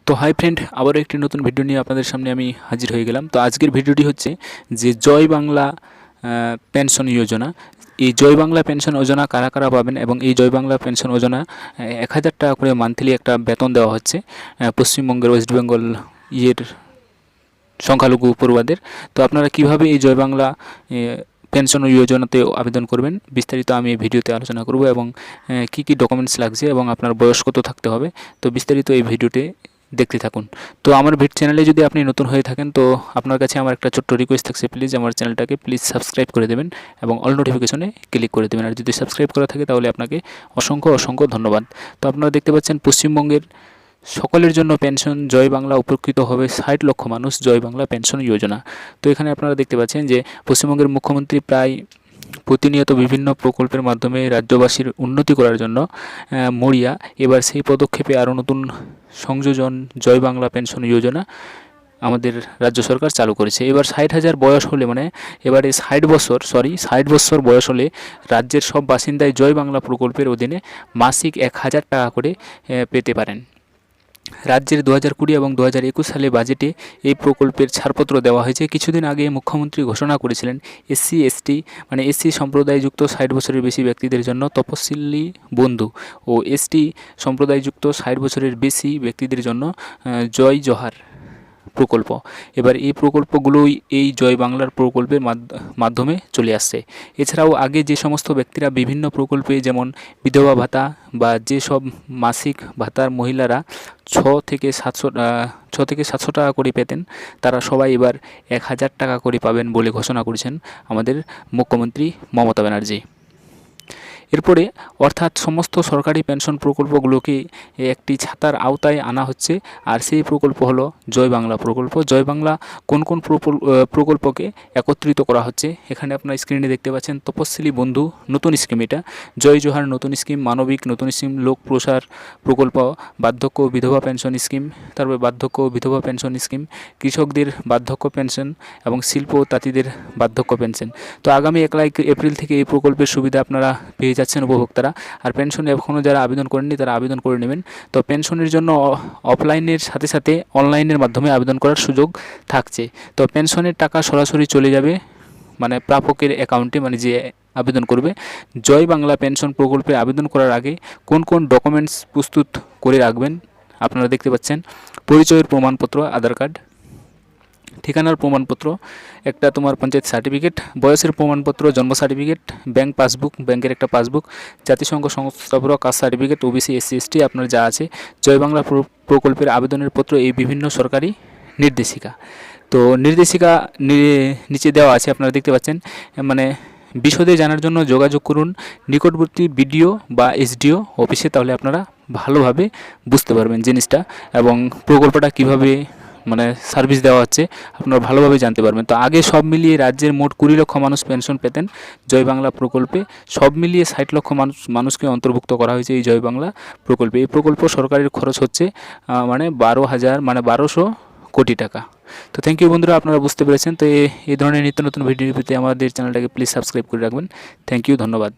তো hi friend, আবারও একটি নতুন ভিডিও নিয়ে আপনাদের সামনে আমি হাজির হয়ে গেলাম। তো আজকের ভিডিওটি হচ্ছে যে জয় বাংলা পেনশন যোজনা। এই জয় বাংলা পেনশন যোজনা কারা কারা পাবেন এবং এই জয় বাংলা পেনশন যোজনা 1000 টাকা করে মান্থলি একটা বেতন দেওয়া হচ্ছে পশ্চিমবঙ্গের ওয়েস্ট বেঙ্গল সংখ্যালঘু পড়ুয়াদের। তো আপনারা কিভাবে এই জয় বাংলা পেনশন যোজনাতে আবেদন করবেন বিস্তারিত আমি এই ভিডিওতে আলোচনা করব এবং কি কি ডকুমেন্টস লাগছে এবং আপনার বয়স কত থাকতে হবে, তো বিস্তারিত এই ভিডিওতে দেখতে থাকুন। তো আমার চ্যানেলে যদি আপনি নতুন হয়ে থাকেন তো আপনার কাছে আমার একটা ছোট্ট রিকোয়েস্ট থাকছে, প্লিজ আমার চ্যানেলটাকে প্লিজ সাবস্ক্রাইব করে দেবেন এবং অল নোটিফিকেশনে ক্লিক করে দেবেন। আর যদি সাবস্ক্রাইব করা থাকে তাহলে আপনাকে অসংখ্য অসংখ্য ধন্যবাদ। তো আপনারা দেখতে পাচ্ছেন পশ্চিমবঙ্গের সকলের জন্য পেনশন জয় বাংলা উপকৃত হবে 60 লক্ষ মানুষ জয় বাংলা পেনশন যোজনা। তো এখানে আপনারা দেখতে পাচ্ছেন যে পশ্চিমবঙ্গের মুখ্যমন্ত্রী প্রায় প্রতিনিয়ত বিভিন্ন প্রকল্পের মাধ্যমে রাজ্যবাসীর উন্নতি করার জন্য মরিয়া। এবার সেই পদক্ষেপে আরও নতুন সংযোজন জয় বাংলা পেনশন যোজনা আমাদের রাজ্য সরকার চালু করেছে। এবার 60,000 বয়স হলে, মানে এবারে 60 বছর বয়স হলে রাজ্যের সব বাসিন্দাই জয় বাংলা প্রকল্পের অধীনে মাসিক 1000 টাকা করে পেতে পারেন। রাজ্যের 2020 এবং 2021 সালে বাজেটে এই প্রকল্পের ছাড়পত্র দেওয়া হয়েছে। কিছুদিন আগে মুখ্যমন্ত্রী ঘোষণা করেছিলেন এসসি মানে এসসি সম্প্রদায়যুক্ত 60 বছরের বেশি ব্যক্তিদের জন্য তপশিলি বন্ধু ও এসটি সম্প্রদায়যুক্ত 60 বছরের বেশি ব্যক্তিদের জন্য জয় জোহার প্রকল্প। এবার এই প্রকল্পগুলোই এই জয় বাংলার প্রকল্পের মাধ্যমে চলে আসছে। এছাড়াও আগে যে সমস্ত ব্যক্তিরা বিভিন্ন প্রকল্পে, যেমন বিধবা ভাতা বা যেসব মাসিক ভাতার মহিলারা 6 থেকে 700 টাকা করে পেতেন, তারা সবাই এবার 1000 টাকা করে পাবেন বলে ঘোষণা করেছেন আমাদের মুখ্যমন্ত্রী মমতা ব্যানার্জি। এরপরে অর্থাৎ সমস্ত সরকারি পেনশন প্রকল্পগুলোকে একটি ছাতার আওতায় আনা হচ্ছে, আর সেই প্রকল্প হলো জয় বাংলা প্রকল্প। জয় বাংলা কোন কোন প্রকল্পকে একত্রিত করা হচ্ছে এখানে আপনার স্ক্রিনে দেখতে পাচ্ছেন। তপশিলি বন্ধু নতুন স্কিম, এটা জয় জোহার নতুন স্কিম, মানবিক নতুন স্কিম, লোক প্রসার প্রকল্প, বার্ধক্য বিধবা পেনশন স্কিম, তারপরে বার্ধক্য বিধবা পেনশন স্কিম, কৃষকদের বার্ধক্য পেনশন এবং শিল্প ও তাঁতিদের বার্ধক্য পেনশন। তো আগামী 1 এপ্রিল থেকে এই প্রকল্পের সুবিধা আপনারা পেয়ে যাচ্ছেন উপভোক্তারা। আর পেনশন এখনও যারা আবেদন করেননি তারা আবেদন করে নেবেন। তো পেনশনের জন্য অফলাইনের সাথে সাথে অনলাইনের মাধ্যমে আবেদন করার সুযোগ থাকছে। তো পেনশনের টাকা সরাসরি চলে যাবে মানে প্রাপকের অ্যাকাউন্টে, মানে যে আবেদন করবে। জয় বাংলা পেনশন প্রকল্পে আবেদন করার আগে কোন কোন ডকুমেন্টস প্রস্তুত করে রাখবেন আপনারা দেখতে পাচ্ছেন। পরিচয়ের প্রমাণপত্র, আধার কার্ড, ঠিকানার প্রমাণপত্র, একটা তোমার পঞ্চায়েত সার্টিফিকেট, বয়সের প্রমাণপত্র, জন্ম সার্টিফিকেট, ব্যাংক পাসবুক, ব্যাংকের একটা পাসবুক, জাতিসংঘ সংস্থাপত্র, caste certificate, OBC SC ST আপনার যা আছে, জয় বাংলা প্রকল্পের আবেদনের পত্র, এই বিভিন্ন সরকারি নির্দেশিকা। তো নির্দেশিকা নিচে দেওয়া আছে আপনারা দেখতে পাচ্ছেন। মানে বিশদে জানার জন্য যোগাযোগ করুন নিকটবর্তী বিডিও বা এসডিও অফিসে, তাহলে আপনারা ভালোভাবে বুঝতে পারবেন জিনিসটা এবং প্রকল্পটা কীভাবে মানে সার্ভিস দেওয়া হচ্ছে আপনারা ভালোভাবে জানতে পারবেন। তো আগে সব মিলিয়ে রাজ্যের মোট 20 লক্ষ মানুষ পেনশন পেতেন জয় বাংলা প্রকল্পে। সব মিলিয়ে 60 লক্ষ মানুষকে অন্তর্ভুক্ত করা হয়েছে এই জয় বাংলা প্রকল্পে। এই প্রকল্প সরকারের খরচ হচ্ছে 1200 কোটি টাকা। তো থ্যাংক ইউ বন্ধুরা, আপনারা বুঝতে পেরেছেন। তো এই ধরনের নিত্য নতুন ভিডিও পেতে আমাদের চ্যানেলটাকে প্লিজ সাবস্ক্রাইব করে রাখবেন। থ্যাংক ইউ, ধন্যবাদ।